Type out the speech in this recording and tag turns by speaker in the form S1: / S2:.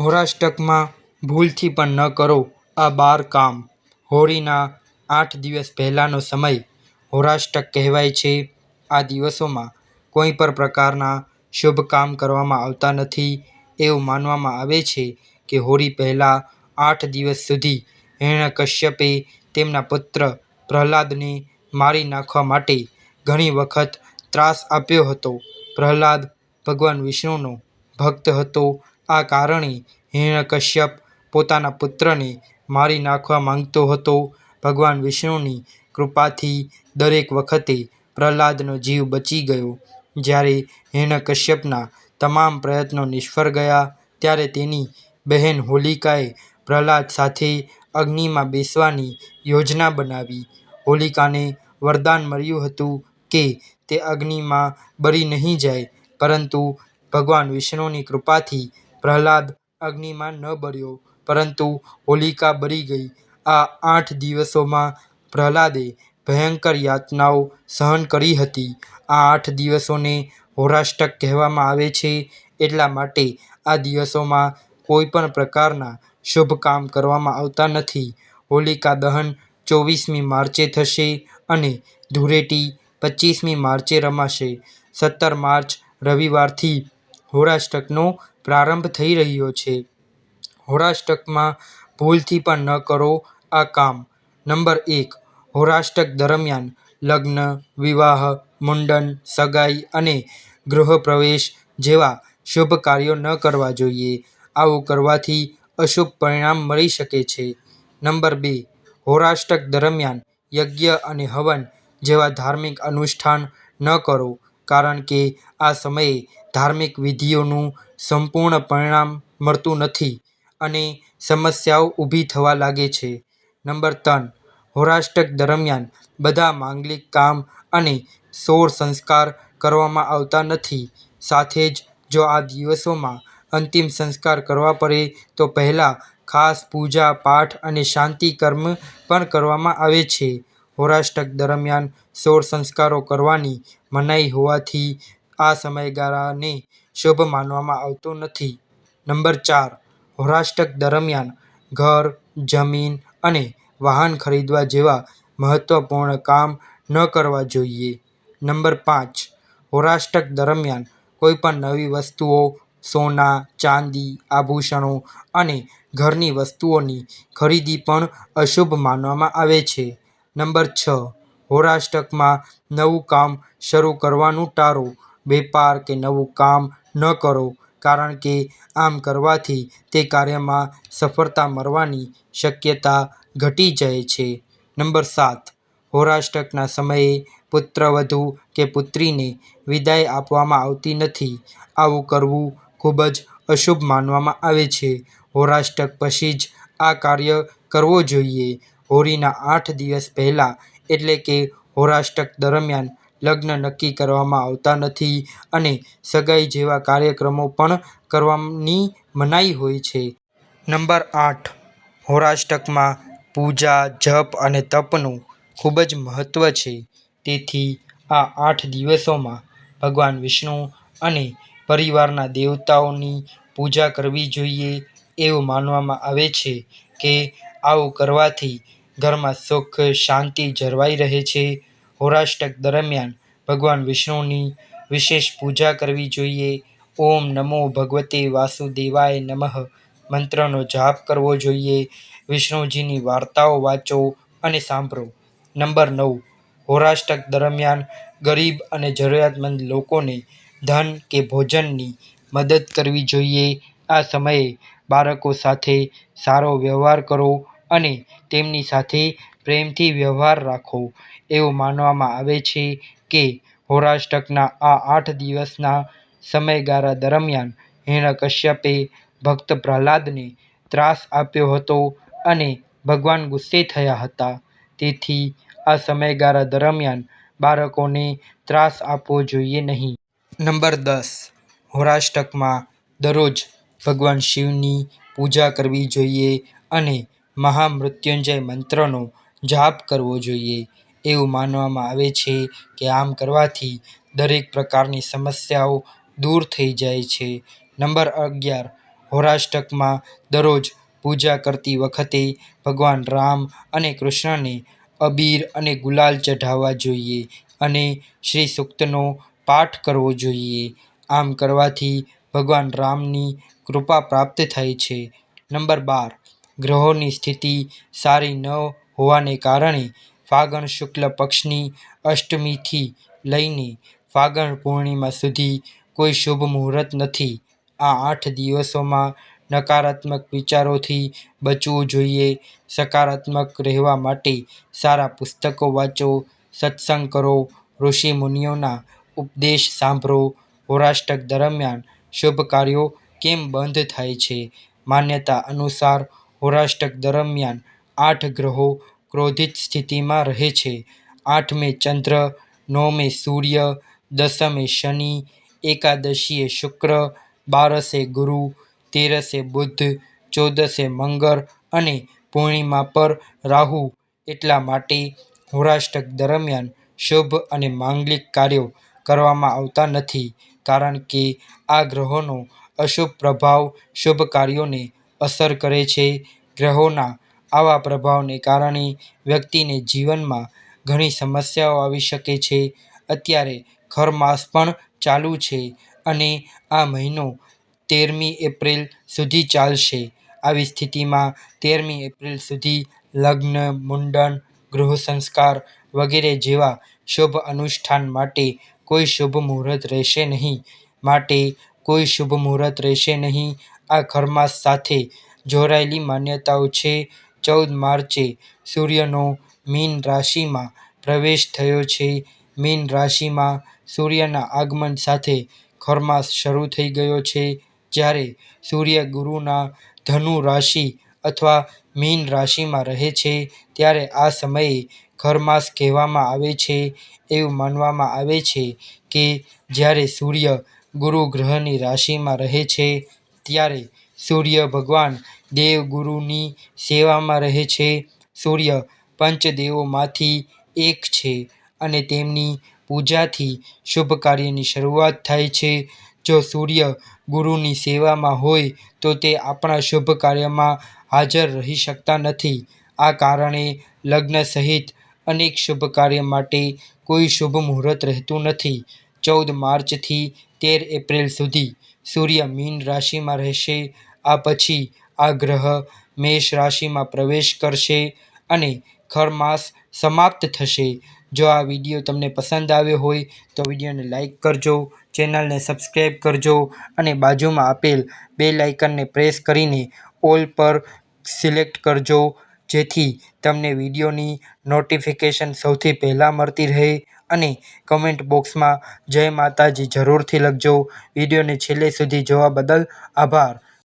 S1: હોરાષ્ટકમાં ભૂલથી પણ ન કરો આ 12 કામ. હોળીના 8 દિવસ પહેલાંનો સમય હોરાષ્ટક કહેવાય છે. આ દિવસોમાં કોઈ પણ પ્રકારના શુભ કામ કરવામાં આવતા નથી. એવું માનવામાં આવે છે કે હોળી પહેલાં 8 દિવસ સુધી હિરણ્યકશ્યપે તેમના પુત્ર પ્રહલાદને મારી નાખવા માટે ઘણી વખત ત્રાસ આપ્યો હતો. પ્રહલાદ ભગવાન વિષ્ણુનો ભક્ત હતો. આ કારણે હિરણ્યકશ્યપ પોતાના પુત્રને મારી નાખવા માંગતો હતો. ભગવાન વિષ્ણુની કૃપાથી દરેક વખતે પ્રહલાદનો જીવ બચી ગયો. જ્યારે હિરણ્યકશ્યપના તમામ પ્રયત્નો નિષ્ફળ ગયા ત્યારે તેની બહેન હોલિકાએ પ્રહલાદ સાથે અગ્નિમાં બેસવાની યોજના બનાવી. હોલિકાને વરદાન મળ્યું હતું કે તે અગ્નિમાં બળી નહીં જાય, પરંતુ ભગવાન વિષ્ણુની કૃપાથી પ્રહલાદ અગ્નિમાં ન બળ્યો, પરંતુ હોલિકા બળી ગઈ. આ 8 દિવસોમાં પ્રહલાદે ભયંકર યાતનાઓ સહન કરી હતી. આ 8 દિવસોને હોરાષ્ટક કહેવામાં આવે છે. એટલા માટે આ દિવસોમાં કોઈ પણ પ્રકારના શુભ કામ કરવામાં આવતા નથી. હોલિકા દહન 24મી માર્ચે થશે અને ધૂળેટી 25મી માર્ચે રમાશે. 17 માર્ચ રવિવારથી હોરાષ્ટકનો પ્રારંભ થઈ રહ્યો છે. હોરાષ્ટકમાં ભૂલથી પણ ન કરો આ કામ. નંબર 1. હોરાષ્ટક દરમિયાન લગ્ન, વિવાહ, મુંડન, સગાઈ અને ગૃહપ્રવેશ જેવા શુભ કાર્યો ન કરવા જોઈએ. આવું કરવાથી અશુભ પરિણામ મળી શકે છે. નંબર 2. હોરાષ્ટક દરમિયાન યજ્ઞ અને હવન જેવા ધાર્મિક અનુષ્ઠાન ન કરો, કારણ કે આ સમયે ધાર્મિક વિધિઓનું સંપૂર્ણ પરિણામ મળતું નથી અને સમસ્યાઓ ઊભી થવા લાગે છે. નંબર 3. હોરાષ્ટક દરમિયાન બધા માંગલિક કામ અને સોળ સંસ્કાર કરવામાં આવતા નથી. સાથે જ જો આ દિવસોમાં અંતિમ સંસ્કાર કરવા પડે તો પહેલાં ખાસ પૂજા પાઠ અને શાંતિ કર્મ પણ કરવામાં આવે છે. હોરાષ્ટક દરમિયાન સોળ સંસ્કારો કરવાની મનાઈ હોવાથી આ સમયગાળાને શુભ માનવામાં આવતો નથી. નંબર 4. હોરાષ્ટક દરમિયાન ઘર, જમીન અને વાહન ખરીદવા જેવા મહત્વપૂર્ણ કામ ન કરવા જોઈએ. નંબર 5. હોરાષ્ટક દરમિયાન કોઈ પણ નવી વસ્તુઓ, સોના, ચાંદી, આભૂષણો અને ઘરની વસ્તુઓની ખરીદી પણ અશુભ માનવામાં આવે છે. નંબર 6. હોરાષ્ટકમાં નવું કામ શરૂ કરવાનું ટાળો. વેપાર કે નવું કામ ન કરો, કારણ કે આમ કરવાથી તે કાર્યમાં સફળતા મળવાની શક્યતા ઘટી જાય છે. નંબર 7. હોરાષ્ટકના સમયે પુત્રવધુ કે પુત્રીને વિદાય આપવામાં આવતી નથી. આવું કરવું ખૂબ જ અશુભ માનવામાં આવે છે. હોરાષ્ટક પછી જ આ કાર્ય કરવો જોઈએ. હોળીના 8 દિવસ પહેલાં એટલે કે હોરાષ્ટક દરમિયાન લગ્ન નક્કી કરવામાં આવતા નથી અને સગાઈ જેવા કાર્યક્રમો પણ કરવાની મનાઈ હોય છે. નંબર 8. હોરાષ્ટકમાં પૂજા, જપ અને તપનું ખૂબ જ મહત્વ છે. તેથી આ 8 દિવસોમાં ભગવાન વિષ્ણુ અને પરિવારના દેવતાઓની પૂજા કરવી જોઈએ. એવું માનવામાં આવે છે કે આવું કરવાથી ઘરમાં સુખ શાંતિ જળવાઈ રહે છે. હોરાષ્ટક દરમિયાન ભગવાન વિષ્ણુની વિશેષ પૂજા કરવી જોઈએ. ઓમ નમો ભગવતે વાસુદેવાય નમઃ મંત્રનો જાપ કરવો જોઈએ. વિષ્ણુજીની વાર્તાઓ વાંચો અને સાંભળો. નંબર 9. હોરાષ્ટક દરમિયાન ગરીબ અને જરૂરિયાતમંદ લોકોને ધન કે ભોજનની મદદ કરવી જોઈએ. આ સમયે બાળકો સાથે સારો વ્યવહાર કરો અને તેમની સાથે પ્રેમથી વ્યવહાર રાખો. એવું માનવામાં આવે છે કે હોરાષ્ટકના આ 8 દિવસના સમયગાળા દરમિયાન હિરણ્યકશ્યપે ભક્ત પ્રહલાદને ત્રાસ આપ્યો હતો અને ભગવાન ગુસ્સે થયા હતા. તેથી આ સમયગાળા દરમિયાન બાળકોને ત્રાસ આપવો જોઈએ નહીં. નંબર 10. હોરાષ્ટકમાં દરરોજ ભગવાન શિવની પૂજા કરવી જોઈએ અને મહામૃત્યુંજય મંત્રનો જાપ કરવો જોઈએ. એવું માનવામાં આવે છે કે આમ કરવાથી દરેક પ્રકારની સમસ્યાઓ દૂર થઈ જાય છે. નંબર 11. હોરાષ્ટકમાં દરરોજ પૂજા કરતી વખતે ભગવાન રામ અને કૃષ્ણને અબીર અને ગુલાલ ચઢાવવા જોઈએ અને શ્રી સૂક્તનો પાઠ કરવો જોઈએ. આમ કરવાથી ભગવાન રામની કૃપા પ્રાપ્ત થાય છે. નંબર 12. ગ્રહોની સ્થિતિ સારી ન હોવાને કારણે ફાગણ શુક્લ પક્ષની અષ્ટમીથી લઈને ફાગણ પૂર્ણિમા સુધી કોઈ શુભ મુહૂર્ત નથી. આ 8 દિવસોમાં નકારાત્મક વિચારોથી બચવું જોઈએ. સકારાત્મક રહેવા માટે સારા પુસ્તકો વાંચો, સત્સંગ કરો, ઋષિ મુનિઓના ઉપદેશ સાંભળો. હોરાષ્ટક દરમિયાન શુભ કાર્યો કેમ બંધ થાય છે? માન્યતા અનુસાર હોરાષ્ટક દરમિયાન 8 ગ્રહો ક્રોધિત સ્થિતિમાં રહે છે. 8મે ચંદ્ર, 9મે સૂર્ય, 10મે શનિ, એકાદશીએ શુક્ર, 12સે ગુરુ, 13સે બુધ, 14સે મંગળ અને પૂર્ણિમા પર રાહુ. એટલા માટે હોરાષ્ટક દરમિયાન શુભ અને માંગલિક કાર્યો કરવામાં આવતા નથી, કારણ કે આ ગ્રહોનો અશુભ પ્રભાવ શુભ કાર્યોને અસર કરે છે. ગ્રહોના આવા પ્રભાવને કારણે વ્યક્તિને જીવનમાં ઘણી સમસ્યાઓ આવી શકે છે. અત્યારે ખરમાસ પણ ચાલુ છે અને આ મહિનો 13મી એપ્રિલ સુધી ચાલશે. આવી સ્થિતિમાં 13મી એપ્રિલ સુધી લગ્ન, મુંડન, ગૃહ સંસ્કાર વગેરે જેવા શુભ અનુષ્ઠાન માટે કોઈ શુભ મુહૂર્ત રહેશે નહીં. માટે કોઈ શુભ મુહૂર્ત રહેશે નહીં. આ ખરમાસ સાથે જોડાયેલી માન્યતાઓ છે. 14 માર્ચે સૂર્યનો મીન રાશિમાં પ્રવેશ થયો છે. મીન રાશિમાં સૂર્યના આગમન સાથે ખરમાસ શરૂ થઈ ગયો છે. જ્યારે સૂર્ય ગુરુના ધનુ રાશિ અથવા મીન રાશિમાં રહે છે, ત્યારે આ સમયે ખરમાસ કહેવામાં આવે છે. એવું માનવામાં આવે છે કે જ્યારે સૂર્ય ગુરુ ગ્રહની રાશિમાં રહે છે, ત્યારે સૂર્ય ભગવાન દેવગુરુની સેવામાં રહે છે. સૂર્ય પંચદેવોમાંથી એક છે અને તેમની પૂજાથી શુભ કાર્યની શરૂઆત થાય છે. જો સૂર્ય ગુરુની સેવામાં હોય તો તે આપણા શુભ કાર્યમાં હાજર રહી શકતા નથી. આ કારણે લગ્ન સહિત અનેક શુભ કાર્ય માટે કોઈ શુભ મુહૂર્ત રહેતું નથી. 14 માર્ચથી 13 એપ્રિલ સુધી સૂર્ય મીન રાશિમાં રહેશે. આ પછી આ ગ્રહ મેષ રાશિમાં પ્રવેશ કરશે અને ખરમાસ સમાપ્ત થશે. જો આ વિડીયો તમને પસંદ આવ્યો હોય તો વિડીયોને લાઈક કરજો, ચેનલને સબસ્ક્રાઈબ કરજો અને બાજુમાં આપેલ બેલ આઇકનને પ્રેસ કરીને ઓલ પર સિલેક્ટ કરજો, જેથી તમને વિડીયોની નોટિફિકેશન સૌથી પહેલાં મળતી રહે. અને કમેન્ટ બોક્સમાં જય માતાજી જરૂરથી લખજો. વિડીયોને છેલ્લે સુધી જોવા બદલ આભાર.